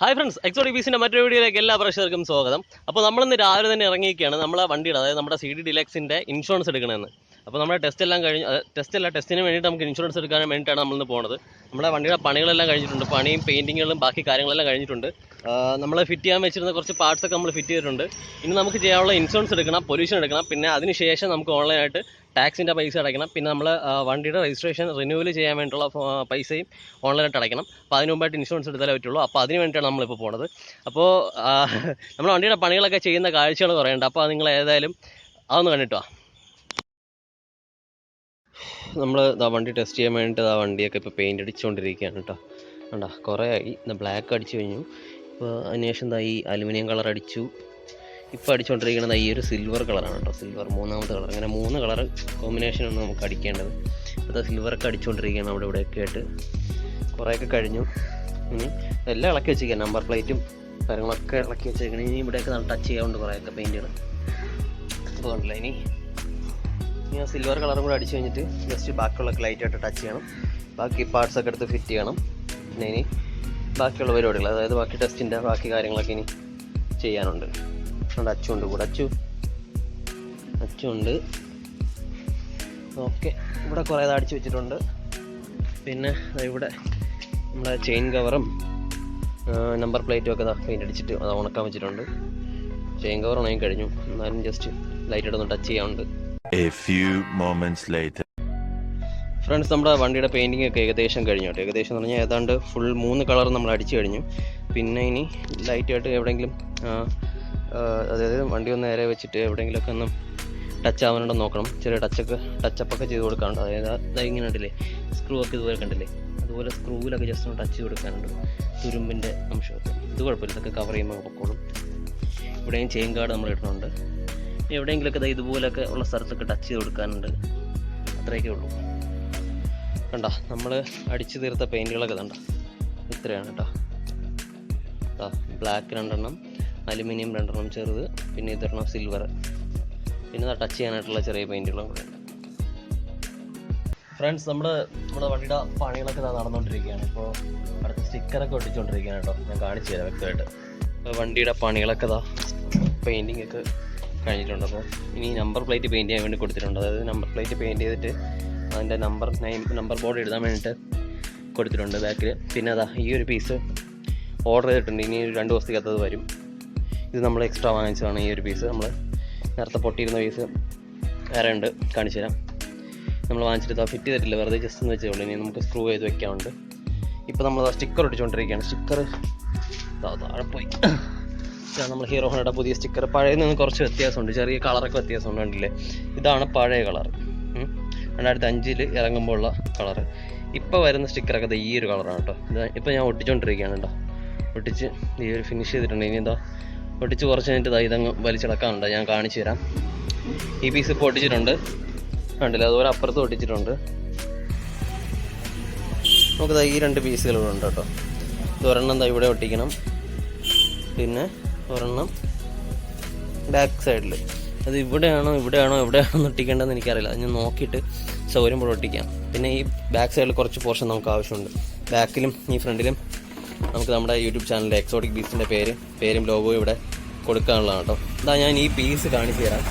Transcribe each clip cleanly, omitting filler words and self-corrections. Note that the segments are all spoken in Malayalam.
ഹായ് ഫ്രണ്ട്സ്, എക്സോട്ടിക് പീസിൻ്റെ മറ്റൊരു വീഡിയോയിലേക്ക് എല്ലാ പ്രേക്ഷകർക്കും സ്വാഗതം. അപ്പോൾ നമ്മളിന്ന് രാവിലെ തന്നെ ഇറങ്ങിയിരിക്കുകയാണ് നമ്മളെ വണ്ടിയുടെ, അതായത് നമ്മുടെ CD ഡിലക്സിൻ്റെ ഇൻഷുറൻസ് എടുക്കണമെന്ന്. അപ്പോൾ നമ്മുടെ ടെസ്റ്റിന് വേണ്ടിയിട്ട് നമുക്ക് ഇൻഷുറൻസ് എടുക്കാൻ വേണ്ടിയിട്ടാണ് നമ്മളിന്ന് പോകുന്നത്. നമ്മുടെ വണ്ടിയുടെ പണികളെല്ലാം കഴിഞ്ഞിട്ടുണ്ട്, പണിയും പെയിൻറ്റിങ്ങുകളും ബാക്കി കാര്യങ്ങളെല്ലാം കഴിഞ്ഞിട്ടുണ്ട്. നമ്മൾ ഫിറ്റ് ചെയ്യാൻ വെച്ചിരുന്ന കുറച്ച് പാർട്സൊക്കെ നമ്മൾ ഫിറ്റ് ചെയ്തിട്ടുണ്ട്. ഇനി നമുക്ക് ചെയ്യാനുള്ള ഇൻഷുറൻസ് എടുക്കണം, പൊല്യൂഷൻ എടുക്കണം, പിന്നെ അതിനുശേഷം നമുക്ക് ഓൺലൈനായിട്ട് ടാക്സിൻ്റെ പൈസ അടയ്ക്കണം, പിന്നെ നമ്മൾ വണ്ടിയുടെ രജിസ്ട്രേഷൻ റിന്യൂവൽ ചെയ്യാൻ വേണ്ടിയിട്ടുള്ള പൈസയും ഓൺലൈനായിട്ട് അടയ്ക്കണം. അപ്പോൾ അതിന് മുമ്പായിട്ട് ഇൻഷുറൻസ് എടുത്താലേ പറ്റുള്ളൂ. അപ്പോൾ അതിന് വേണ്ടിയിട്ടാണ് നമ്മളിപ്പോൾ പോകുന്നത്. അപ്പോൾ നമ്മൾ വണ്ടിയുടെ പണികളൊക്കെ ചെയ്യുന്ന കാഴ്ചകൾ കുറേയുണ്ട്. അപ്പോൾ നിങ്ങൾ ഏതായാലും അതൊന്ന് കണ്ടിട്ടോ. നമ്മൾ വണ്ടി ടെസ്റ്റ് ചെയ്യാൻ വേണ്ടിയിട്ട് വണ്ടിയൊക്കെ ഇപ്പോൾ പെയിൻ്റ് അടിച്ചുകൊണ്ടിരിക്കുകയാണ് കേട്ടോ. കണ്ടോ, കുറേ ആയി. ബ്ലാക്ക് അടിച്ചു കഴിഞ്ഞു. ഇപ്പോൾ അതിനുശേഷം ഈ അലുമിനിയം കളർ അടിച്ചു. ഇപ്പോൾ അടിച്ചുകൊണ്ടിരിക്കുന്നത് ഈ ഒരു സിൽവർ കളറാണ് കേട്ടോ. സിൽവർ മൂന്നാമത്തെ കളർ. അങ്ങനെ 3 കളർ കോമ്പിനേഷനാണ് നമുക്ക് അടിക്കേണ്ടത്. അപ്പോൾ സിൽവറൊക്കെ അടിച്ചുകൊണ്ടിരിക്കുകയാണ് അവിടെ ഇവിടെയൊക്കെ ആയിട്ട്. കുറേയൊക്കെ കഴിഞ്ഞു. ഇനി എല്ലാം ഇളക്കി വെച്ചിരിക്കുക, നമ്പർ പ്ലേറ്റും കാര്യങ്ങളൊക്കെ ഇളക്കി വെച്ചിരിക്കണം. ഇനി ഇവിടെയൊക്കെ ടച്ച് ചെയ്യാറുണ്ട് കുറേയൊക്കെ പെയിൻറ്റുകൾ. അപ്പോൾ കണ്ടില്ല, ഇനി ആ സിൽവർ കളറും കൂടെ അടിച്ചു കഴിഞ്ഞിട്ട് ജസ്റ്റ് ബാക്കിയുള്ളൊക്കെ ലൈറ്റായിട്ട് ടച്ച് ചെയ്യണം. ബാക്കി പാർട്സൊക്കെ എടുത്ത് ഫിറ്റ് ചെയ്യണം. പിന്നെ ഇനി ബാക്കിയുള്ള പരിപാടികൾ, അതായത് ബാക്കി ടെസ്റ്റിൻ്റെ ബാക്കി കാര്യങ്ങളൊക്കെ ഇനി ചെയ്യാനുണ്ട്. അതുകൊണ്ട് അച്ചുണ്ട് കൂടെ, അച്ചുണ്ട്. ഓക്കെ, ഇവിടെ കുറേ അടിച്ചു വെച്ചിട്ടുണ്ട്. പിന്നെ ഇവിടെ നമ്മുടെ ചെയിൻ കവറും നമ്പർ പ്ലേറ്റും ഒക്കെ പെയിൻ്റ് അടിച്ചിട്ട് അത് ഉണക്കാൻ വെച്ചിട്ടുണ്ട്. ചെയിൻ കവർ ഉണങ്ങി കഴിഞ്ഞു, എന്നാലും ജസ്റ്റ് ലൈറ്റായിട്ടൊന്ന് ടച്ച് ചെയ്യാനുണ്ട്. ഫ്രണ്ട്സ്, നമ്മുടെ വണ്ടിയുടെ പെയിൻറ്റിംഗ് ഒക്കെ ഏകദേശം കഴിഞ്ഞു കേട്ടോ. ഏകദേശം എന്ന് പറഞ്ഞാൽ ഏതാണ്ട് ഫുൾ 3 കളർ നമ്മൾ അടിച്ചു കഴിഞ്ഞു. പിന്നെ ഇനി ലൈറ്റായിട്ട് എവിടെയെങ്കിലും, അതായത് വണ്ടി ഒന്ന് നേരെ വെച്ചിട്ട് എവിടെയെങ്കിലുമൊക്കെ ഒന്ന് ടച്ച് ആവാനുണ്ടോ നോക്കണം. ചെറിയ ടച്ചപ്പൊക്കെ ചെയ്ത് കൊടുക്കാനുണ്ട്. അതായത് ഇങ്ങനെ ഉണ്ടല്ലേ, സ്ക്രൂ ഒക്കെ ഇതുപോലെ കണ്ടില്ലേ, അതുപോലെ സ്ക്രൂവിലൊക്കെ ജസ്റ്റ് ഒന്ന് ടച്ച് ചെയ്ത് കൊടുക്കാനുണ്ട്. തുരുമ്പിൻ്റെ അംശമൊക്കെ ഇത് കുഴപ്പമില്ല, ഇതൊക്കെ കവർ ചെയ്യുമ്പോൾ പൊക്കോളും. ഇവിടെയും ചെയിൻ ഗാർഡ് നമ്മൾ ഇടുന്നുണ്ട്. എവിടെയെങ്കിലുമൊക്കെ ഇതുപോലൊക്കെ ഉള്ള സ്ഥലത്തൊക്കെ ടച്ച് ചെയ്ത് കൊടുക്കാനുണ്ട്. അത്രയൊക്കെ ഉള്ളൂ. കണ്ട, നമ്മൾ അടിച്ചു തീർത്ത പെയിൻറ്റുകളൊക്കെ കണ്ട ഇത്രയാണ് കേട്ടോ. ബ്ലാക്ക് 2 അലുമിനിയം 2 ചെറുത്, പിന്നെ ഇതൊരെണ്ണം സിൽവർ, പിന്നെ ടച്ച് ചെയ്യാനായിട്ടുള്ള ചെറിയ പെയിൻറ്റുകളും കൂടെ ഉണ്ട്. ഫ്രണ്ട്സ്, നമ്മുടെ വണ്ടിയുടെ പണികളൊക്കെ നടന്നുകൊണ്ടിരിക്കുകയാണ്. ഇപ്പോൾ അടുത്ത സ്റ്റിക്കറൊക്കെ ഒട്ടിച്ചുകൊണ്ടിരിക്കുകയാണ് കേട്ടോ. ഞാൻ കാണിച്ചു തരാം വ്യക്തമായിട്ട്. അപ്പോൾ വണ്ടിയുടെ പണികളൊക്കെ പെയിൻറ്റിങ് ഒക്കെ കഴിഞ്ഞിട്ടുണ്ട്. അപ്പോൾ ഇനി നമ്പർ പ്ലേറ്റ് പെയിൻറ്റ് ചെയ്യാൻ വേണ്ടി കൊടുത്തിട്ടുണ്ട്. അതായത് നമ്പർ പ്ലേറ്റ് പെയിൻറ്റ് ചെയ്തിട്ട് അതിൻ്റെ നമ്പർ ബോർഡ് എഴുതാൻ വേണ്ടിയിട്ട് കൊടുത്തിട്ടുണ്ട് ബാക്കിൽ. പിന്നെ ഈ ഒരു പീസ് ഓർഡർ ചെയ്തിട്ടുണ്ട്. ഇനി 2 ദിവസത്തേക്ക് അത് വരും. ഇത് നമ്മൾ എക്സ്ട്രാ വാങ്ങിച്ചതാണ്. ഈ ഒരു പീസ് നമ്മൾ നേരത്തെ പൊട്ടിയിരുന്ന പീസ് വേറെ ഉണ്ട്, കാണിച്ചു തരാം. നമ്മൾ വാങ്ങിച്ചിട്ട് ഫിറ്റ് ചെയ്തിട്ടില്ല, വെറുതെ ജസ്റ്റ് ഒന്ന് വെച്ചേ ഉള്ളൂ. ഇനി നമുക്ക് സ്ക്രൂ ചെയ്ത് വെക്കാനുണ്ട്. ഇപ്പോൾ നമ്മൾ സ്റ്റിക്കർ ഒട്ടിച്ചുകൊണ്ടിരിക്കുകയാണ്. സ്റ്റിക്കർ താഴെ പോയി. നമ്മൾ ഹീറോ ഹോണ്ടയുടെ പുതിയ സ്റ്റിക്കർ. പഴയതിൽ നിന്ന് കുറച്ച് വ്യത്യാസമുണ്ട്, ചെറിയ കളറൊക്കെ വ്യത്യാസമുണ്ട്. കണ്ടില്ലേ, ഇതാണ് പഴയ കളർ. 2005 ഇറങ്ങുമ്പോൾ ഉള്ള കളറ്. ഇപ്പോൾ വരുന്ന സ്റ്റിക്കറൊക്കെ ഈ ഒരു കളറാണ് കേട്ടോ. ഇപ്പോൾ ഞാൻ ഒട്ടിച്ചുകൊണ്ടിരിക്കുകയാണ് കേട്ടോ. ഒട്ടിച്ച് ഈ ഒരു ഫിനിഷ് ചെയ്തിട്ടുണ്ട്. ഇനി ഒട്ടിച്ച് കുറച്ച് കഴിഞ്ഞിട്ട് ഇതങ്ങ് വലിച്ചിളക്കാനുണ്ട്. ഞാൻ കാണിച്ചു തരാം. ഈ പീസ് ഇപ്പോൾ ഒട്ടിച്ചിട്ടുണ്ട്, കണ്ടില്ല, അതുപോലെ അപ്പുറത്ത് ഒട്ടിച്ചിട്ടുണ്ട്. നമുക്ക് ഈ 2 പീസുകളുണ്ട് കേട്ടോ. ഇതൊരെണ്ണം ഇവിടെ ഒട്ടിക്കണം, പിന്നെ ഒരെണ്ണം ബാക്ക് സൈഡിൽ. അത് ഇവിടെയാണോ എവിടെയാണോ ഒട്ടിക്കേണ്ടതെന്ന് എനിക്കറിയില്ല. അത് ഞാൻ നോക്കിയിട്ട് സൗകര്യം പോലെ ഒട്ടിക്കാം. പിന്നെ ഈ ബാക്ക് സൈഡിൽ കുറച്ച് പോർഷൻ നമുക്ക് ആവശ്യമുണ്ട്. ബാക്കിലും ഈ ഫ്രണ്ടിലും നമുക്ക് നമ്മുടെ യൂട്യൂബ് ചാനലിൻ്റെ എക്സോട്ടിക് ബീസിൻ്റെ പേരും ലോഗോയും ഇവിടെ കൊടുക്കാനുള്ളതാണ് കേട്ടോ. ഞാൻ ഈ പീസ് കാണിച്ചു തരാം.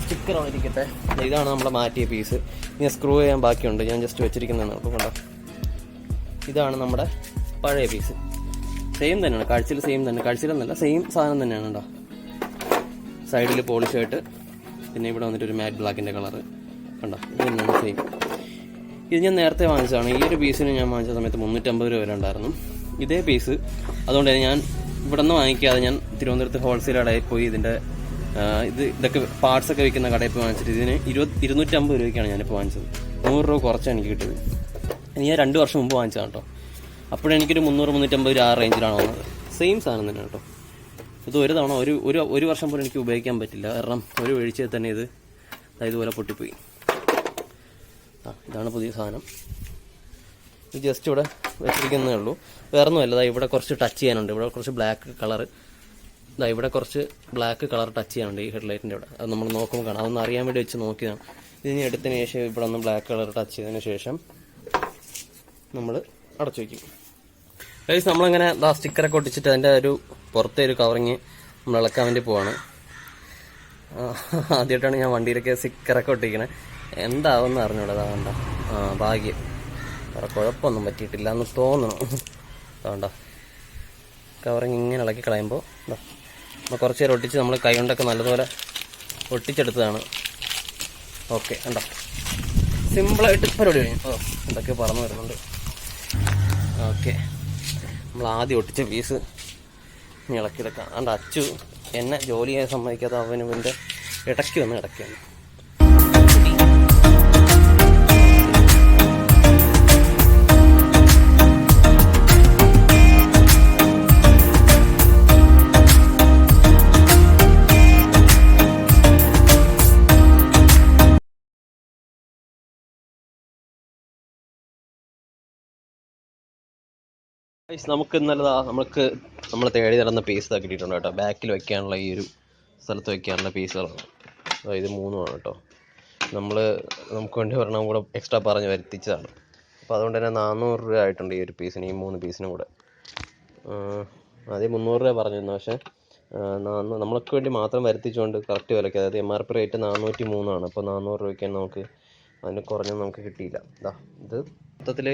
സ്റ്റിക്കർ ഇരിക്കട്ടെ. ഇതാണ് നമ്മൾ മാറ്റിയ പീസ്. ഇനി സ്ക്രൂ ചെയ്യാൻ ബാക്കിയുണ്ട്, ഞാൻ ജസ്റ്റ് വെച്ചിരിക്കുന്നതാണ്. അപ്പോൾ കണ്ടോ, ഇതാണ് നമ്മുടെ പഴയ പീസ്. സെയിം തന്നെയാണ്, കാഴ്ചയിൽ സെയിം തന്നെ. കാഴ്ചയിലെന്നല്ല, സെയിം സാധനം തന്നെയാണ് കേട്ടോ. സൈഡിൽ പോളിഷായിട്ട്, പിന്നെ ഇവിടെ വന്നിട്ട് ഒരു മാറ്റ് ബ്ലാക്കിൻ്റെ കളറ് കണ്ടോ. ഇത് തന്നെയാണ് സെയിം. ഇത് ഞാൻ നേരത്തെ വാങ്ങിച്ചതാണ്. ഈ ഒരു പീസിന് ഞാൻ വാങ്ങിച്ച സമയത്ത് 350 രൂപ വരെ ഉണ്ടായിരുന്നു ഇതേ പീസ്. അതുകൊണ്ട് തന്നെ ഞാൻ ഇവിടെ നിന്ന് വാങ്ങിക്കാതെ ഞാൻ തിരുവനന്തപുരത്ത് ഹോൾസെയിൽ കടയിൽ പോയി ഇതൊക്കെ പാർട്സൊക്കെ വിൽക്കുന്ന കടയിൽ പോയി വാങ്ങിച്ചിട്ട് ഇതിന് 250 രൂപയ്ക്കാണ് ഞാനിപ്പോൾ വാങ്ങിച്ചത്. 100 രൂപ കുറച്ചാണ് എനിക്ക് കിട്ടിയത്. ഞാൻ 2 വർഷം മുമ്പ് വാങ്ങിച്ചതാണ് കേട്ടോ. അപ്പോഴെനിക്കൊരു 300-350 രൂപ ആ റേഞ്ചിലാണ് വന്നത്. സെയിം സാധനം തന്നെയാണ് കേട്ടോ. ഇത് ഒരു തവണ ഒരു വർഷം പോലും എനിക്ക് ഉപയോഗിക്കാൻ പറ്റില്ല. കാരണം ഒരു വീഴ്ചയിൽ തന്നെ ഇത് ഇതുപോലെ പൊട്ടിപ്പോയി. ഇതാണ് പുതിയ സാധനം. ഇത് ജസ്റ്റ് ഇവിടെ വെച്ചിരിക്കുന്നതേ ഉള്ളൂ, വേറെ ഒന്നുമല്ല. ഇവിടെ കുറച്ച് ടച്ച് ചെയ്യാനുണ്ട്. ഇവിടെ കുറച്ച് ബ്ലാക്ക് കളറ്, ഇവിടെ കുറച്ച് ബ്ലാക്ക് കളർ ടച്ച് ചെയ്യാനുണ്ട് ഈ ഹെഡ്ലൈറ്റിൻ്റെ ഇവിടെ. അത് നമ്മൾ നോക്കുമ്പോൾ കാണാം. അതൊന്ന് അറിയാൻ വേണ്ടി വെച്ച് നോക്കിയതാണ്. ഇതിന് എടുത്തതിന് ശേഷം ഇവിടെ ഒന്ന് ബ്ലാക്ക് കളർ ടച്ച് ചെയ്തതിന് ശേഷം നമ്മൾ അടച്ചു വയ്ക്കും. ഗൈസ് നമ്മളങ്ങനെ സ്റ്റിക്കറൊക്കെ ഒട്ടിച്ചിട്ട് അതിൻ്റെ ഒരു പുറത്തെ ഒരു കവറിങ് നമ്മൾ ഇളക്കാൻ വേണ്ടി പോവാണ്. ആദ്യമായിട്ടാണ് ഞാൻ വണ്ടിയിലൊക്കെ സ്റ്റിക്കറൊക്കെ ഒട്ടിക്കണേ. എന്താവുമെന്ന് അറിഞ്ഞൂടാ. വേണ്ട ഭാഗ്യം, വേറെ കുഴപ്പമൊന്നും പറ്റിയിട്ടില്ല എന്ന് തോന്നണം. വേണ്ട കവറിങ് ഇങ്ങനെ ഇളക്കി കളയുമ്പോൾ നമ്മൾ കുറച്ച് നേരം ഒട്ടിച്ച് നമ്മൾ കൈ കൊണ്ടൊക്കെ നല്ലതുപോലെ ഒട്ടിച്ചെടുത്തതാണ്. ഓക്കെ, ഉണ്ടോ സിമ്പിളായിട്ട് പരിപാടി കഴിഞ്ഞു. എന്തൊക്കെ പറന്ന് വരുന്നുണ്ട്. ഓക്കെ, നമ്മൾ ആദ്യം ഒട്ടിച്ച പീസ് ഇളക്കിയതൊക്കെ അതുകൊണ്ട് അച്ചു എന്നെ ജോലി ചെയ്യാൻ സമ്മതിക്കാതെ അവനും എൻ്റെ ഇടയ്ക്ക് വന്ന് കിടക്കുകയാണ്. നമുക്ക് ഇന്നലെ നമ്മൾ തേടി നടന്ന പീസ് കിട്ടിയിട്ടുണ്ട് കേട്ടോ. ബാക്കിൽ വെക്കാനുള്ള ഈ ഒരു സ്ഥലത്ത് വെക്കാനുള്ള പീസുകളാണ്. ഇത് 3 കേട്ടോ. നമുക്ക് വേണ്ടി പറഞ്ഞാൽ കൂടെ എക്സ്ട്രാ പറഞ്ഞ് വരുത്തിച്ചതാണ്. അപ്പോൾ അതുകൊണ്ട് തന്നെ 400 രൂപ ആയിട്ടുണ്ട് ഈ ഒരു പീസിന്, ഈ 3 പീസിനും കൂടെ. ആദ്യം 300 രൂപ പറഞ്ഞിരുന്നു, പക്ഷേ നമ്മൾക്ക് വേണ്ടി മാത്രം വരുത്തിച്ചുകൊണ്ട് കറക്റ്റ് വിലയ്ക്ക്, അതായത് MRP റേറ്റ് 403 അപ്പോൾ 400 രൂപയ്ക്ക് നമുക്ക് അതിന് കുറഞ്ഞൊന്നും നമുക്ക് കിട്ടിയില്ല. ഇത് മൊത്തത്തിൽ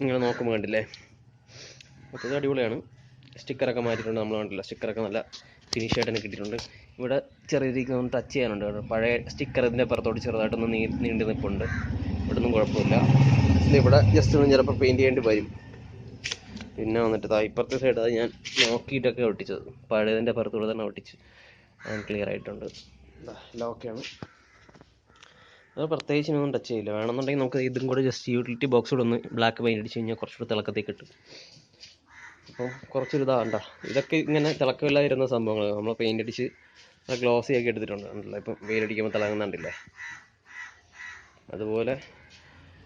ഇങ്ങനെ നോക്കുമ്പോൾ കണ്ടില്ലേ, മൊത്തത്തിൽ അടിപൊളിയാണ്. സ്റ്റിക്കറൊക്കെ മാറ്റിയിട്ടുണ്ട്, നമ്മൾ കണ്ടില്ല. സ്റ്റിക്കറൊക്കെ നല്ല ഫിനിഷ് ആയിട്ട് തന്നെ കിട്ടിയിട്ടുണ്ട്. ഇവിടെ ചെറിയ രീതിക്ക് ഒന്ന് ടച്ച് ചെയ്യാനുണ്ട് കേട്ടോ. പഴയ സ്റ്റിക്കർ ഇതിൻ്റെ പുറത്തോട്ട് ചെറുതായിട്ടൊന്ന് നീണ്ടു നിൽപ്പുണ്ട്. ഇവിടെ ഒന്നും കുഴപ്പമില്ല. ഇവിടെ ജസ്റ്റ് ഒന്ന് ചിലപ്പോൾ പെയിൻറ്റ് ചെയ്യേണ്ടി വരും. പിന്നെ വന്നിട്ട് ഇപ്പുറത്തെ സൈഡ് അത് ഞാൻ നോക്കിയിട്ടൊക്കെ ഒട്ടിച്ചത്, പഴയതിൻ്റെ പുറത്തൂടെ തന്നെ ഒട്ടിച്ച് അത് ക്ലിയർ ആയിട്ടുണ്ട്. എല്ലാം ഓക്കെയാണ്. അത് പ്രത്യേകിച്ചിനൊന്നും ടച്ച് ചെയ്യില്ല. വേണമെന്നുണ്ടെങ്കിൽ നമുക്ക് ഇതും കൂടെ ജസ്റ്റ് യൂട്ടിലിറ്റി ബോക്സ് കൂടെ ഒന്ന് ബ്ലാക്ക് പെയിൻറ്റ് അടിച്ച് കഴിഞ്ഞാൽ കുറച്ചുകൂടെ തിളക്കത്തേക്ക് കിട്ടും. അപ്പോൾ കുറച്ചൊരു ഇതൊക്കെ ഇങ്ങനെ തിളക്കമില്ലാതിരുന്ന സംഭവങ്ങൾ നമ്മൾ പെയിൻ്റ് അടിച്ച് ഗ്ലോസി ആക്കി എടുത്തിട്ടുണ്ട്. ഇപ്പം വെയിലടിക്കുമ്പോൾ തിളങ്ങുന്നുണ്ടില്ലേ, അതുപോലെ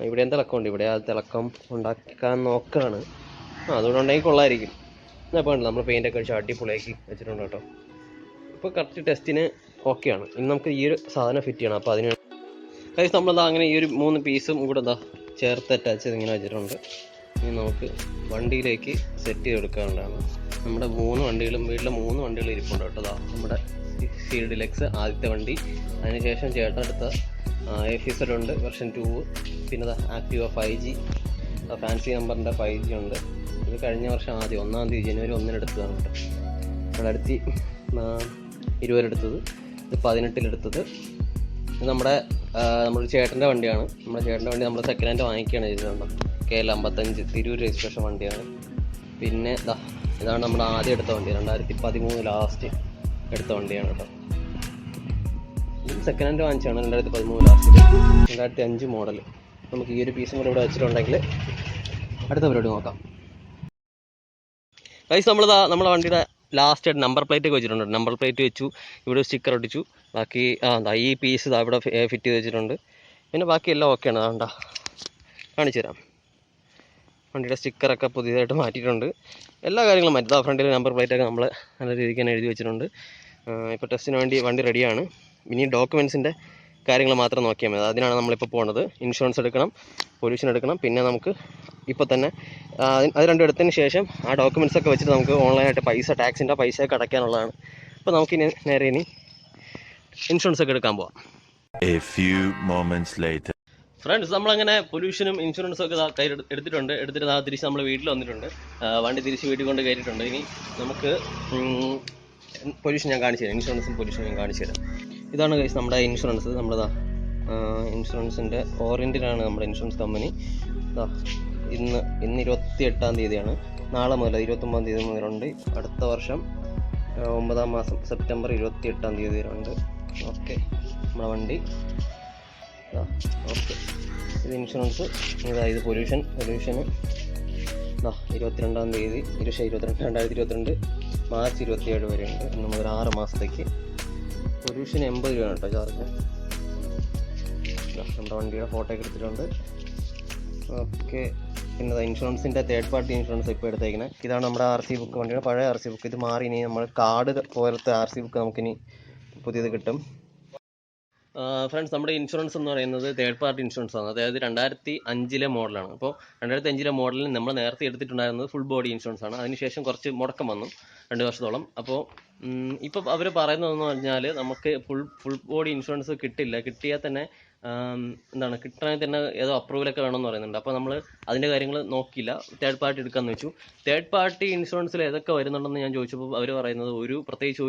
ഇവിടെയും തിളക്കമുണ്ട്. ഇവിടെ ആ തിളക്കം ഉണ്ടാക്കാൻ നോക്കുകയാണ്. അതുകൊണ്ട് ഉണ്ടെങ്കിൽ കൊള്ളായിരിക്കും. അപ്പോൾ നമ്മൾ പെയിൻ്റൊക്കെ അടിച്ച് അടിപൊളിയാക്കി വെച്ചിട്ടുണ്ട് കേട്ടോ. ഇപ്പോൾ കറക്റ്റ് ടെസ്റ്റിന് ഓക്കെയാണ്. ഇനി നമുക്ക് ഈ ഒരു സാധനം ഫിറ്റ് ചെയ്യണം. അപ്പോൾ അതിന് അങ്ങനെ ഈ ഒരു 3 പീസും കൂടെ ചേർത്ത് അറ്റാച്ച് ചെയ്ത് ഇങ്ങനെ വെച്ചിട്ടുണ്ട്. ഇനി നമുക്ക് വണ്ടിയിലേക്ക് സെറ്റ് ചെയ്തെടുക്കാനുള്ളതാണ്. നമ്മുടെ 3 വണ്ടികളും വീട്ടിലെ 3 വണ്ടികൾ ഇരിപ്പുണ്ട് കേട്ടോ. നമ്മുടെ Deluxe ആദ്യത്തെ വണ്ടി, അതിനുശേഷം ചേട്ടൻ എടുത്ത FZ ഉണ്ട് വെർഷൻ 2, പിന്നെ ആക്റ്റീവ 5G ഫാൻസി നമ്പറിൻ്റെ 5G ഉണ്ട്. ഇത് കഴിഞ്ഞ വർഷം ആദ്യം 1-ാം തീയതി ജനുവരി 1-ന് എടുത്തതാണ് കേട്ടോ. 2020 എടുത്തത്, ഇത് 18-ൽ എടുത്തത്. ഇത് നമ്മുടെ ചേട്ടൻ്റെ വണ്ടിയാണ്. നമ്മുടെ ചേട്ടൻ്റെ വണ്ടി നമ്മൾ സെക്കൻഡ് ഹാൻഡ് വാങ്ങിക്കുകയാണ് ചെയ്തിട്ടുണ്ടോ. KL 55 തിരൂർ രജിസ്ട്രേഷൻ വണ്ടിയാണ്. പിന്നെ ഇതാണ് നമ്മുടെ ആദ്യം എടുത്ത വണ്ടി, 2013 ലാസ്റ്റ് എടുത്ത വണ്ടിയാണ് കേട്ടോ. ഇത് സെക്കൻഡ് ഹാൻഡ് വാങ്ങിച്ചാണ് 2013 ലാസ്റ്റിൽ, 2005 മോഡൽ. നമുക്ക് ഈ ഒരു പീസും കൂടെ ഇവിടെ വെച്ചിട്ടുണ്ടെങ്കിൽ അടുത്ത പരിപാടി നോക്കാം. ഗൈസ് നമ്മളെ വണ്ടിയുടെ ലാസ്റ്റ് ആയിട്ട് നമ്പർ പ്ലേറ്റ് ഒക്കെ വെച്ചിട്ടുണ്ട്. നമ്പർ പ്ലേറ്റ് വെച്ചു, ഇവിടെ സ്റ്റിക്കർ ഒട്ടിച്ചു. ബാക്കി ഈ പീസ് ഇവിടെ ഫിറ്റ് ചെയ്ത് വെച്ചിട്ടുണ്ട്. പിന്നെ ബാക്കി എല്ലാം ഓക്കെയാണ്. കാണിച്ചു തരാം. വണ്ടിയുടെ സ്റ്റിക്കറൊക്കെ പുതിയതായിട്ട് മാറ്റിയിട്ടുണ്ട്. എല്ലാ കാര്യങ്ങളും മാറ്റി. ഫ്രണ്ടിൽ നമ്പർ പ്ലേറ്റൊക്കെ നമ്മൾ നല്ല രീതിക്ക് തന്നെ എഴുതി വെച്ചിട്ടുണ്ട്. ഇപ്പോൾ ടെസ്റ്റിന് വേണ്ടി വണ്ടി റെഡിയാണ്. ഇനി ഡോക്യുമെൻറ്റ്സിൻ്റെ കാര്യങ്ങൾ മാത്രം നോക്കിയാൽ മതി. അതിനാണ് നമ്മളിപ്പോൾ പോകുന്നത്. ഇൻഷുറൻസ് എടുക്കണം, പൊല്യൂഷൻ എടുക്കണം. പിന്നെ നമുക്ക് ഇപ്പോൾ തന്നെ അത് രണ്ടും എടുത്തതിന് ശേഷം ആ ഡോക്യുമെൻറ്റ്സൊക്കെ വെച്ചിട്ട് നമുക്ക് ഓൺലൈനായിട്ട് ടാക്സിൻ്റെ പൈസയൊക്കെ അടയ്ക്കാനുള്ളതാണ്. അപ്പോൾ നമുക്ക് നേരെ ഇൻഷുറൻസ് ഒക്കെ എടുക്കാൻ പോവാം. ഫ്രണ്ട്സ്, നമ്മളങ്ങനെ പൊല്യൂഷനും ഇൻഷുറൻസും ഒക്കെ എടുത്തിട്ട് തിരിച്ച് നമ്മൾ വീട്ടിൽ വന്നിട്ടുണ്ട്. വണ്ടി തിരിച്ച് വീട്ടിൽ കൊണ്ട് കയറ്റിയിട്ടുണ്ട്. ഇനി നമുക്ക് പൊല്യൂഷൻ ഞാൻ കാണിച്ചു തരാം. ഇൻഷുറൻസും പൊല്യൂഷനും ഞാൻ കാണിച്ചു തരാം. ഇതാണ് ഗൈസ് നമ്മുടെ ഇൻഷുറൻസ്. നമ്മുടെ ഇൻഷുറൻസിൻ്റെ ഓറിയൻറ്റിലാണ് നമ്മുടെ ഇൻഷുറൻസ് കമ്പനി. ഇന്ന് 28-ാം തീയതിയാണ്. നാളെ മുതൽ 29-ാം തീയതി മുതലുണ്ട്. അടുത്ത വർഷം 9-ാം മാസം സെപ്റ്റംബർ 28-ാം തീയതി വരെയുണ്ട്. ഓക്കെ, നമ്മുടെ വണ്ടി ഓക്കെ. ഇത് ഇൻഷുറൻസ്. ഇത് പൊല്യൂഷന് 22-ാം തീയതി 2022 മാർച്ച് 27 വരെയുണ്ട്. നമ്മൾ 6 മാസത്തേക്ക്. പൊല്യൂഷന് 80 രൂപയാണ് കേട്ടോ ചാർജ്. നമ്മുടെ വണ്ടിയുടെ ഫോട്ടോ ഒക്കെ എടുത്തിട്ടുണ്ട്. ഓക്കെ. പിന്നെ ഇൻഷുറൻസിൻ്റെ തേർഡ് പാർട്ടി ഇൻഷുറൻസ് ഇപ്പോൾ എടുത്തേക്കുന്നത്. ഇതാണ് നമ്മുടെ RC ബുക്ക്, വണ്ടിയുടെ പഴയ RC ബുക്ക്. ഇത് മാറി ഇനി നമ്മൾ കാർഡ് പോലത്തെ RC ബുക്ക് നമുക്കിനി പുതിയത് കിട്ടും. ഫ്രണ്ട്സ്, നമ്മുടെ ഇൻഷുറൻസ് എന്ന് പറയുന്നത് തേർഡ് പാർട്ടി ഇൻഷുറൻസ് ആണ്. അതായത് 2005 മോഡലാണ്. അപ്പോൾ 2005 മോഡലിൽ നമ്മൾ നേരത്തെ എടുത്തിട്ടുണ്ടായിരുന്നത് ഫുൾ ബോഡി ഇൻഷുറൻസ് ആണ്. അതിനുശേഷം കുറച്ച് മുടക്കം വന്നു 2 വർഷത്തോളം. അപ്പോൾ ഇപ്പം അവർ പറയുന്നതെന്ന് പറഞ്ഞാൽ നമുക്ക് ഫുൾ ബോഡി ഇൻഷുറൻസ് കിട്ടില്ല. കിട്ടിയാൽ തന്നെ എന്താണ് കിട്ടണമെങ്കിൽ തന്നെ ഏതോ അപ്രൂവലൊക്കെ വേണമെന്ന് പറയുന്നുണ്ട്. അപ്പോൾ നമ്മൾ അതിൻ്റെ കാര്യങ്ങൾ നോക്കിയില്ല, തേർഡ് പാർട്ടി എടുക്കാമെന്ന് വെച്ചു. തേർഡ് പാർട്ടി ഇൻഷുറൻസിൽ ഏതൊക്കെ വരുന്നുണ്ടെന്ന് ഞാൻ ചോദിച്ചപ്പോൾ അവർ പറയുന്നത് പ്രത്യേകിച്ച്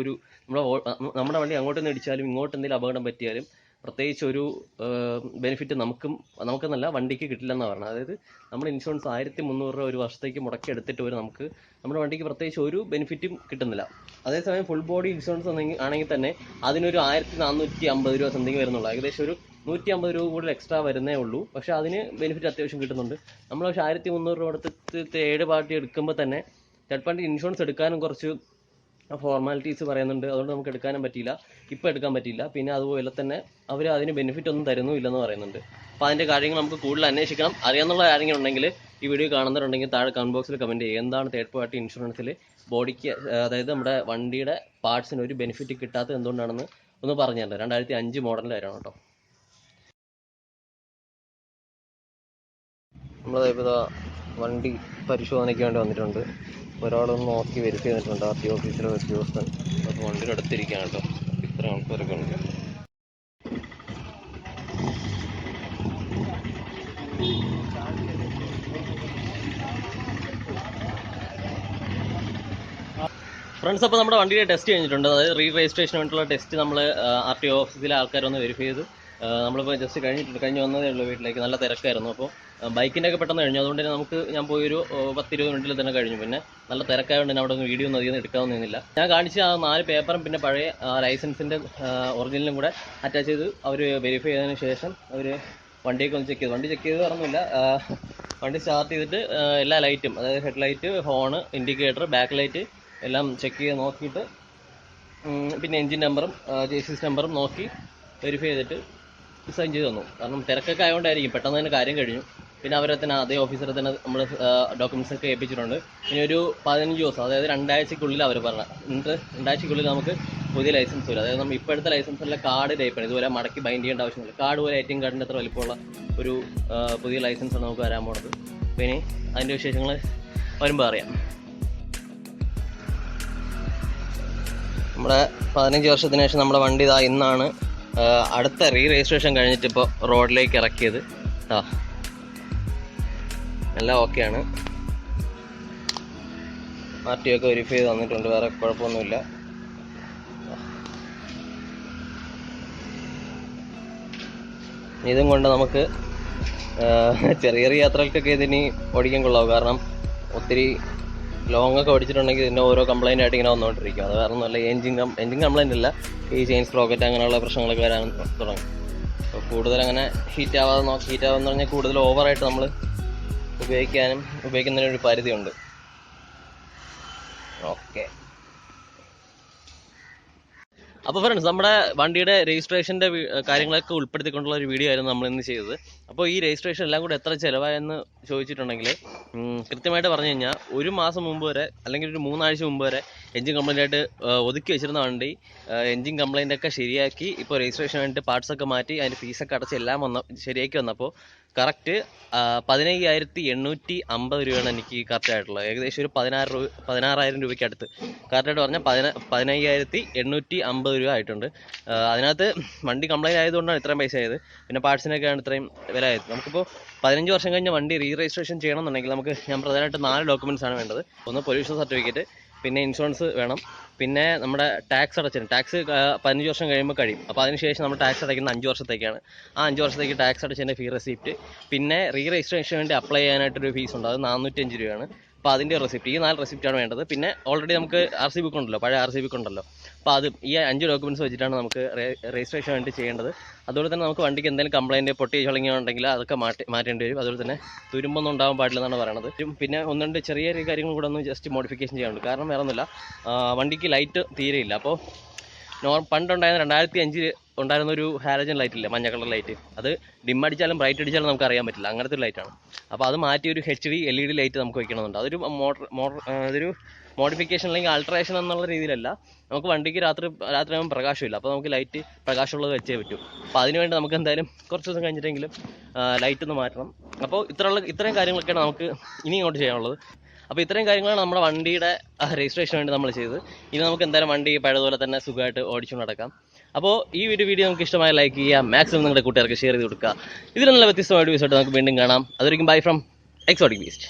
നമ്മുടെ വണ്ടി അങ്ങോട്ടൊന്ന് ഇടിച്ചാലും ഇങ്ങോട്ട് എന്തെങ്കിലും അപകടം പറ്റിയാലും പ്രത്യേകിച്ച് ഒരു ബെനിഫിറ്റ് നമുക്കെന്നല്ല വണ്ടിക്ക് കിട്ടില്ലെന്നാണ് പറഞ്ഞത്. അതായത് നമ്മൾ ഇൻഷുറൻസ് 1300 രൂപ ഒരു വർഷത്തേക്ക് മുടക്കി എടുത്തിട്ട് പോലും നമുക്ക് നമ്മുടെ വണ്ടിക്ക് പ്രത്യേകിച്ച് ഒരു ബെനിഫിറ്റും കിട്ടുന്നില്ല. അതേസമയം ഫുൾ ബോഡി ഇൻഷുറൻസ് ആണെങ്കിൽ തന്നെ അതിനൊരു 1450 രൂപ സംതിങ് വരുന്നുള്ളൂ. ഏകദേശം ഒരു 150 രൂപ കൂടുതൽ എക്സ്ട്രാ വരുന്നേ ഉള്ളൂ. പക്ഷെ അതിന് ബെനിഫിറ്റ് അത്യാവശ്യം കിട്ടുന്നുണ്ട്. നമ്മൾ പക്ഷേ 1300 രൂപ കൊടുത്ത് തേർഡ് പാർട്ടി എടുക്കുമ്പോൾ തന്നെ തേർഡ് പാർട്ടി ഇൻഷുറൻസ് എടുക്കാനും കുറച്ച് ഫോർമാലിറ്റീസ് പറയുന്നുണ്ട്. അതുകൊണ്ട് നമുക്ക് എടുക്കാനും പറ്റിയില്ല, ഇപ്പോൾ എടുക്കാൻ പറ്റിയില്ല. പിന്നെ അതുപോലെ തന്നെ അവർ അതിന് ബെനിഫിറ്റ് ഒന്നും തരുന്നുമില്ലെന്ന് പറയുന്നുണ്ട്. അപ്പോൾ അതിൻ്റെ കാര്യങ്ങൾ നമുക്ക് കൂടുതൽ അന്വേഷിക്കണം. അറിയാവുന്ന കാര്യങ്ങൾ ഉണ്ടെങ്കിൽ ഈ വീഡിയോ കാണുന്നവരുണ്ടെങ്കിൽ താഴെ കമന്റ് ബോക്സിൽ കമൻറ്റ് ചെയ്യുക. എന്താണ് തേർഡ് പാർട്ടി ഇൻഷുറൻസിൽ ബോഡിക്ക്, അതായത് നമ്മുടെ വണ്ടിയുടെ പാർട്സിന് ഒരു ബെനിഫിറ്റ് കിട്ടാത്തത് എന്തുകൊണ്ടാണെന്ന് ഒന്ന് പറഞ്ഞു തരാം. 2005 മോഡലിലായിരുന്നു കേട്ടോ. നമ്മളിപ്പോൾ വണ്ടി പരിശോധനയ്ക്ക് വേണ്ടി വന്നിട്ടുണ്ട്. ഒരാളൊന്ന് നോക്കി വെരിഫൈ ചെയ്തിട്ടുണ്ട്, RTO ഓഫീസിലെ ഉദ്യോഗസ്ഥൻ. അപ്പോൾ വണ്ടിയുടെ അടുത്തിരിക്കുകയാണ് കേട്ടോ. ഇത്ര ആൾക്കാരൊക്കെ ഉണ്ട്. ഫ്രണ്ട്സ്, അപ്പോൾ നമ്മുടെ വണ്ടിയുടെ ടെസ്റ്റ് കഴിഞ്ഞിട്ടുണ്ട്. അതായത് രജിസ്ട്രേഷന് വേണ്ടിയിട്ടുള്ള ടെസ്റ്റ് നമ്മൾ RTO ഓഫീസിലെ ആൾക്കാരൊന്ന് വെരിഫൈ ചെയ്തു. നമ്മളിപ്പോൾ ജസ്റ്റ് കഴിഞ്ഞ് വന്നതേ ഉള്ളൂ വീട്ടിലേക്ക്. നല്ല തിരക്കായിരുന്നു. അപ്പോൾ ബൈക്കിൻ്റെ ഒക്കെ പെട്ടെന്ന് കഴിഞ്ഞു. അതുകൊണ്ട് തന്നെ ഞാൻ പോയൊരു 10-20 മിനിറ്റിൽ തന്നെ കഴിഞ്ഞു. പിന്നെ നല്ല തിരക്കായതുകൊണ്ട് തന്നെ അവിടെ നിന്ന് വീഡിയോ ഒന്നും അധികം എടുക്കാവുന്നില്ല. ഞാൻ കാണിച്ച ആ 4 പേപ്പറും പിന്നെ പഴയ ലൈസൻസിൻ്റെ ഒറിജിനലും കൂടെ അറ്റാച്ച് ചെയ്ത് അവർ വെരിഫൈ ചെയ്തതിന് ശേഷം അവർ വണ്ടിയൊക്കെ ഒന്ന് ചെക്ക് ചെയ്തു. വണ്ടി ചെക്ക് ചെയ്ത് പറഞ്ഞില്ല, വണ്ടി സ്റ്റാർട്ട് ചെയ്തിട്ട് എല്ലാ ലൈറ്റും, അതായത് head light, horn, indicator, back light എല്ലാം ചെക്ക് ചെയ്ത് നോക്കിയിട്ട് പിന്നെ എൻജിൻ നമ്പറും ചേസിസ് നമ്പറും നോക്കി വെരിഫൈ ചെയ്തിട്ട് സൈൻ ചെയ്ത് തന്നു. കാരണം തിരക്കൊക്കെ ആയതുകൊണ്ടായിരിക്കും, പെട്ടെന്ന് തന്നെ കാര്യം കഴിഞ്ഞു. പിന്നെ അവരെ തന്നെ അതേ ഓഫീസറെ തന്നെ നമ്മൾ ഡോക്യുമെൻറ്റ്സ് ഒക്കെ ഏൽപ്പിച്ചിട്ടുണ്ട്. ഇനി ഒരു 15 ദിവസം, അതായത് 2 ആഴ്ചയ്ക്കുള്ളിൽ അവർ പറഞ്ഞത്. എന്നിട്ട് 2 ആഴ്ചയ്ക്കുള്ളിൽ നമുക്ക് പുതിയ ലൈസൻസ് വരും. അതായത് നമ്മൾ ഇപ്പോഴത്തെ ലൈസൻസിലെ കാർഡ് ടൈപ്പാണ്. ഇതുപോലെ മടക്കി ബൈൻഡ് ചെയ്യേണ്ട ആവശ്യമില്ല. കാർഡ് പോലെ ATM കാർഡിൻ്റെ അത്ര വലിപ്പമുള്ള ഒരു പുതിയ ലൈസൻസാണ് നമുക്ക് വരാൻ പോകുന്നത്. പിന്നെ അതിൻ്റെ വിശേഷങ്ങൾ വരുമ്പോൾ അറിയാം. നമ്മുടെ 15 വർഷത്തിന് ശേഷം നമ്മുടെ വണ്ടി ഇന്നാണ് അടുത്ത രജിസ്ട്രേഷൻ കഴിഞ്ഞിട്ട് ഇപ്പോൾ റോഡിലേക്ക് ഇറക്കിയത്. എല്ലാം ഓക്കെയാണ്. RTO ഒക്കെ വെരിഫൈ ചെയ്ത് തന്നിട്ടുണ്ട്. വേറെ കുഴപ്പമൊന്നുമില്ല. ഇതും കൊണ്ട് നമുക്ക് ചെറിയ ചെറിയ യാത്രകൾക്കൊക്കെ ഇതിനി ഓടിക്കാൻ കൊള്ളാവും. കാരണം ഒത്തിരി ലോങ് ഒക്കെ ഓടിച്ചിട്ടുണ്ടെങ്കിൽ ഇതിൻ്റെ ഓരോ കംപ്ലൈൻ്റ് ആയിട്ട് ഇങ്ങനെ വന്നുകൊണ്ടിരിക്കും. അത് വേറെ ഒന്നുമല്ല, എൻജിൻ കംപ്ലൈൻ്റ് അല്ല, ഈ ചെയിൻ സ്പ്രോക്കറ്റ് അങ്ങനെയുള്ള പ്രശ്നങ്ങളൊക്കെ വരാൻ തുടങ്ങും. അപ്പോൾ കൂടുതൽ അങ്ങനെ ഹീറ്റാവാന്ന് പറഞ്ഞാൽ കൂടുതൽ ഓവറായിട്ട് നമ്മൾ ഉപയോഗിക്കുന്നതിനൊരു പരിധിയുണ്ട്. ഓക്കെ. അപ്പോൾ ഫ്രണ്ട്സ്, നമ്മുടെ വണ്ടിയുടെ രജിസ്ട്രേഷൻ്റെ കാര്യങ്ങളൊക്കെ ഉൾപ്പെടുത്തിക്കൊണ്ടുള്ള ഒരു വീഡിയോ ആയിരുന്നു നമ്മൾ ഇന്ന് ചെയ്തത്. അപ്പോൾ ഈ രജിസ്ട്രേഷൻ എല്ലാം കൂടെ എത്ര ചിലവായെന്ന് ചോദിച്ചിട്ടുണ്ടെങ്കിൽ കൃത്യമായിട്ട് പറഞ്ഞു കഴിഞ്ഞാൽ 1 മാസം മുമ്പ് വരെ അല്ലെങ്കിൽ ഒരു 3 ആഴ്ച മുമ്പ് വരെ എൻജിൻ കംപ്ലൈൻ്റ് ആയിട്ട് ഒതുക്കി വെച്ചിരുന്ന വണ്ടി എൻജിൻ കംപ്ലൈൻ്റ് ഒക്കെ ശരിയാക്കി ഇപ്പോൾ രജിസ്ട്രേഷൻ വേണ്ടിയിട്ട് പാർട്സൊക്കെ മാറ്റി അതിൻ്റെ ഫീസൊക്കെ അടച്ച് എല്ലാം ശരിയാക്കി വന്നപ്പോൾ കറക്റ്റ് 15,850 രൂപയാണ് എനിക്ക് കറക്റ്റായിട്ടുള്ളത്. ഏകദേശം ഒരു 16,000 രൂപയ്ക്ക് അടുത്ത്. കറക്റ്റായിട്ട് പറഞ്ഞാൽ 15,850 രൂപ ആയിട്ടുണ്ട്. അതിനകത്ത് വണ്ടി കംപ്ലൈൻറ്റ് ആയതുകൊണ്ടാണ് ഇത്രയും പൈസ ആയത്. പിന്നെ പാർട്സിനൊക്കെയാണ് ഇത്രയും വില ആയത്. നമുക്കിപ്പോൾ 15 വർഷം കഴിഞ്ഞ വണ്ടി രജിസ്ട്രേഷൻ ചെയ്യണമെന്നുണ്ടെങ്കിൽ ഞാൻ പ്രധാനമായിട്ട് 4 ഡോക്യുമെൻറ്റ്സ് ആണ് വേണ്ടത്. ഒന്ന് പൊല്യൂഷൻ സർട്ടിഫിക്കറ്റ്, പിന്നെ ഇൻഷുറൻസ് വേണം, പിന്നെ നമ്മുടെ ടാക്സ് അടച്ചിട്ടുണ്ട്. ടാക്സ് 15 വർഷം കഴിയുമ്പോൾ കഴിയും. അപ്പോൾ അതിനുശേഷം നമ്മൾ ടാക്സ് അടയ്ക്കുന്നത് 5 വർഷത്തേക്കാണ്. ആ 5 വർഷത്തേക്ക് ടാക്സ് അടച്ചതിൻ്റെ ഫീ റെസിപ്റ്റ്, പിന്നെ രജിസ്ട്രേഷന് വേണ്ടി അപ്ലൈ ചെയ്യാനായിട്ടൊരു ഫീസ് ഉണ്ട്, അത് 405 രൂപയാണ്. അപ്പോൾ അതിൻ്റെ റെസിപ്റ്റ്, ഈ 4 റെസിപ്റ്റാണ് വേണ്ടത്. പിന്നെ ഓൾറെഡി നമുക്ക് RC ബുക്ക് ഉണ്ടല്ലോ, പഴയ RC ബുക്ക് ഉണ്ടല്ലോ. അപ്പോൾ ഈ 5 ഡോക്യുമെൻറ്റ്സ് വെച്ചിട്ടാണ് നമുക്ക് രജിസ്ട്രേഷൻ വേണ്ടി ചെയ്യേണ്ടത്. അതുപോലെ തന്നെ നമുക്ക് വണ്ടിക്ക് എന്തെങ്കിലും കംപ്ലൈൻറ്റ് പൊട്ടി ചളങ്ങിയുണ്ടെങ്കിൽ അതൊക്കെ മാറ്റേണ്ടി വരും. അതുപോലെ തന്നെ തുരുമ്പൊന്നും ഉണ്ടാകാൻ പാടില്ലെന്നാണ് പറയുന്നത്. പിന്നെ 1-2 ചെറിയ കാര്യങ്ങൾ കൂടെ ഒന്ന് ജസ്റ്റ് മോഡിഫിക്കേഷൻ ചെയ്യാനുണ്ട്. കാരണം വേറെ ഒന്നുമില്ല, വണ്ടിക്ക് ലൈറ്റ് തീരെയില്ല. അപ്പോൾ പണ്ടുണ്ടായിരുന്ന 2005 ഉണ്ടായിരുന്ന ഒരു ഹാലജൻ ലൈറ്റ് ഇല്ല, മഞ്ഞ കളർ ലൈറ്റ്, അത് ഡിം അടിച്ചാലും ബ്രൈറ്റ് അടിച്ചാലും നമുക്ക് അറിയാൻ പറ്റില്ല, അങ്ങനത്തെ ഒരു ലൈറ്റാണ്. അപ്പോൾ അത് മാറ്റി ഒരു HD LED ലൈറ്റ് നമുക്ക് വയ്ക്കണമെന്നുണ്ട്. അതൊരു അതൊരു മോഡിഫിക്കേഷൻ അല്ലെങ്കിൽ ആൾട്രേഷൻ എന്നുള്ള രീതിയിലല്ല. നമുക്ക് വണ്ടിക്ക് രാത്രിയാകുമ്പോൾ പ്രകാശമില്ല, അപ്പോൾ നമുക്ക് ലൈറ്റ് പ്രകാശമുള്ളത് വെച്ചേ പറ്റൂ. അപ്പോൾ അതിനുവേണ്ടി നമുക്ക് എന്തായാലും കുറച്ച് ദിവസം കഴിഞ്ഞിട്ടെങ്കിലും ലൈറ്റ് ഒന്ന് മാറ്റണം. അപ്പോൾ ഇത്രയും കാര്യങ്ങളൊക്കെയാണ് നമുക്ക് ഇനി ഇങ്ങോട്ട് ചെയ്യാനുള്ളത്. അപ്പോൾ ഇത്രയും കാര്യങ്ങളാണ് നമ്മുടെ വണ്ടിയുടെ രജിസ്ട്രേഷന് വേണ്ടി നമ്മൾ ചെയ്തത്. ഇനി നമുക്ക് എന്തായാലും വണ്ടി പഴയതുപോലെ തന്നെ സുഖമായിട്ട് ഓടിച്ചുകൊണ്ട് നടക്കാം. അപ്പോൾ ഈ വീഡിയോ നമുക്ക് ഇഷ്ടമായ ലൈക്ക് ചെയ്യുക, മാക്സിമം നിങ്ങളുടെ കൂട്ടുകാർക്ക് ഷെയർ ചെയ്ത് കൊടുക്കുക. ഇതിൽ നല്ല വ്യത്യസ്തമായ വീഡിയോസായിട്ട് നമുക്ക് വീണ്ടും കാണാം. അതൊരിക്കും ബൈ ഫ്രം എക്സോട്ടിക് ബീസ്റ്റ്.